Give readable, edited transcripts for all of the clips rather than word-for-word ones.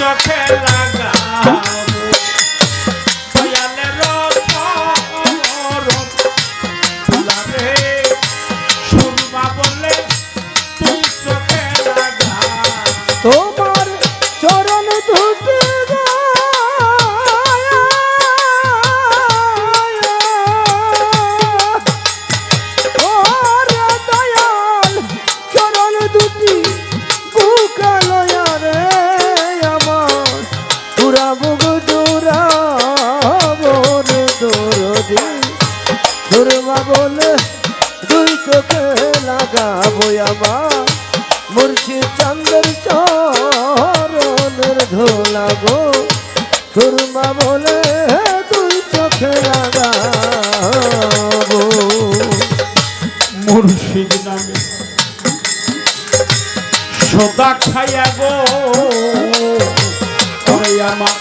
চোখে লাগাবো দয়ালের চরণ ধুলারে সুরমা বলে তুই চোখে লাগা তোমার চরণ দুটি বলে দুই চোখে লাগাবো আমার মুর্শিদ চাঁদের চরণের ধুলা গো সুরমা বলে দুই চোখে লাগাবো মুর্শিদ নামে সদা খাইয়া গো ওরে আমার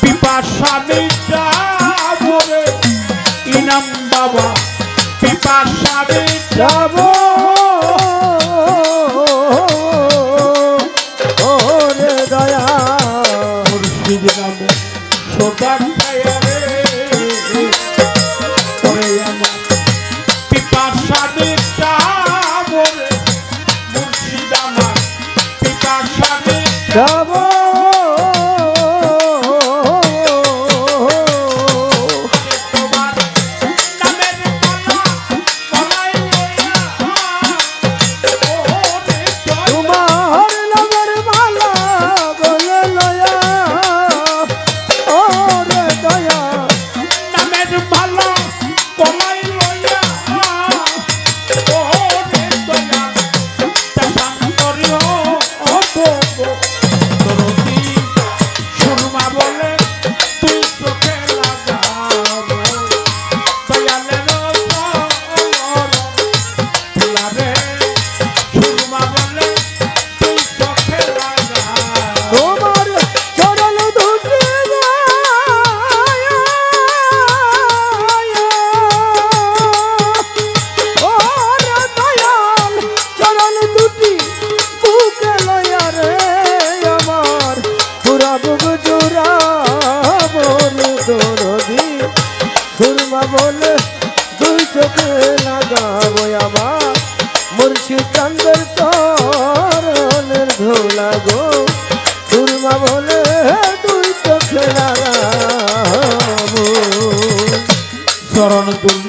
পিপাসা মিটাবো রে ইনাম বাবা পিপাসা মিটাবো ওরে দয়া মুর্শিদ নামে সদা খাইয়া রে ওরে আমার পিপাসা মিটাবো রে মুর্শিদ আমার পিপাসা মিটাবো সুরমা বলে দুই চোখে লাগাবো আমার মুর্শিদ চাঁদের চরণের ধুলা গো সুরমা বলে দুই চোখে লাগাবো চরণ দুল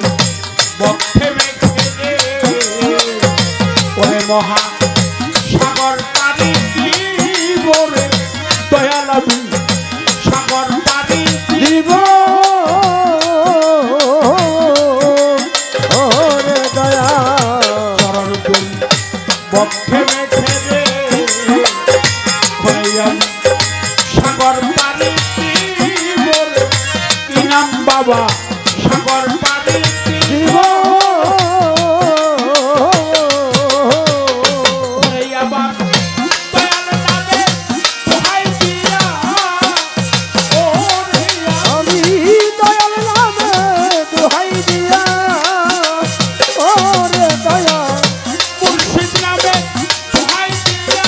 বক্ষে মেঘে ওরে মহা সাগর পারি দিব রে দয়ালু সাগর পারি দিব বক্ষে মেঘে রে সাগর পারি বলে ইনাম বাবা সাগর পারি দিব আবার দয়াল নামে দোহাই দিয়া আমি দয়াল নামে দোহাই দিয়া ওরে দয়া মুর্শিদ নামে দোহাই দিয়া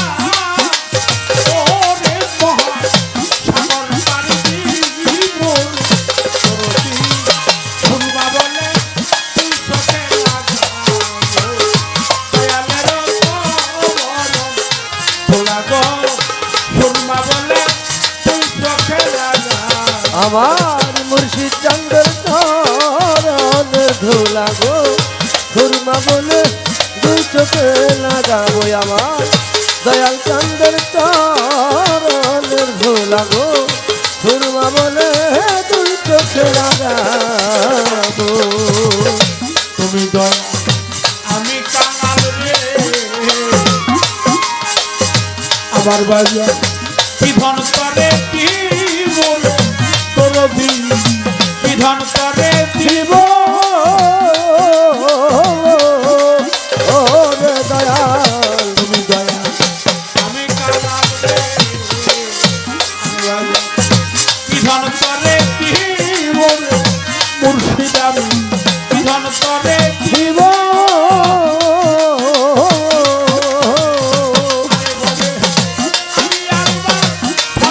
ওরে মহা সাগর পারি দিব সুরমা বলে তুই চোখে লাগাবো দয়ালের ধুলা গো সুরমা বলে তুই চোখে লাগাবো আমার মুর্শিদ চাঁদের চরণের ধুলা গো সুরমা বলে দুই চোখে লাগাবো আমার দয়াল চাঁদের চরণের ধুলা গো সুরমা বলে দুই চোখে লাগাবো তুমি দয়া আমি কাঙাল রে আমার বাজা বিধান করে দিব তোর বিধান করে দিব ওরে দয়াল তুমি দয়া আমি কাঙাল রে বিধান করে দিব মুর্শিদ আমি বিধান করে দিব আমি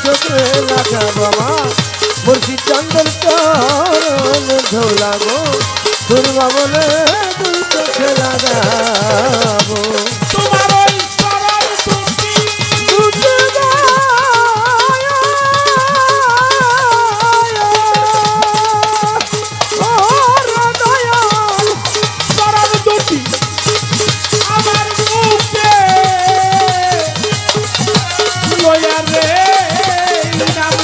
চোখে লাগাবো আমার মুর্শিদ চন্দ্রের চরণ ধুলা গো সুরমা বলে দুই চোখে লাগাবো তোমার ওই চরণ দুটি দুটি গায়ে ওরে দয়াল চরণ দুটি আমার মুখে লইয়া রে নাম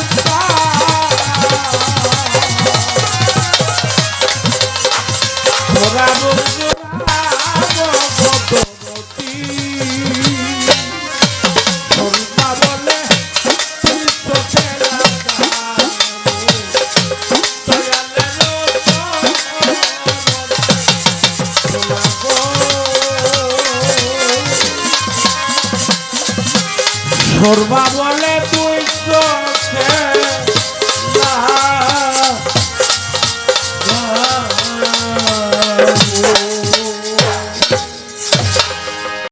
ওরা ভগবতী সর্বা বলে তুই চোখে লাগাবো দয়ালের সর্বা বলে তুই চোখে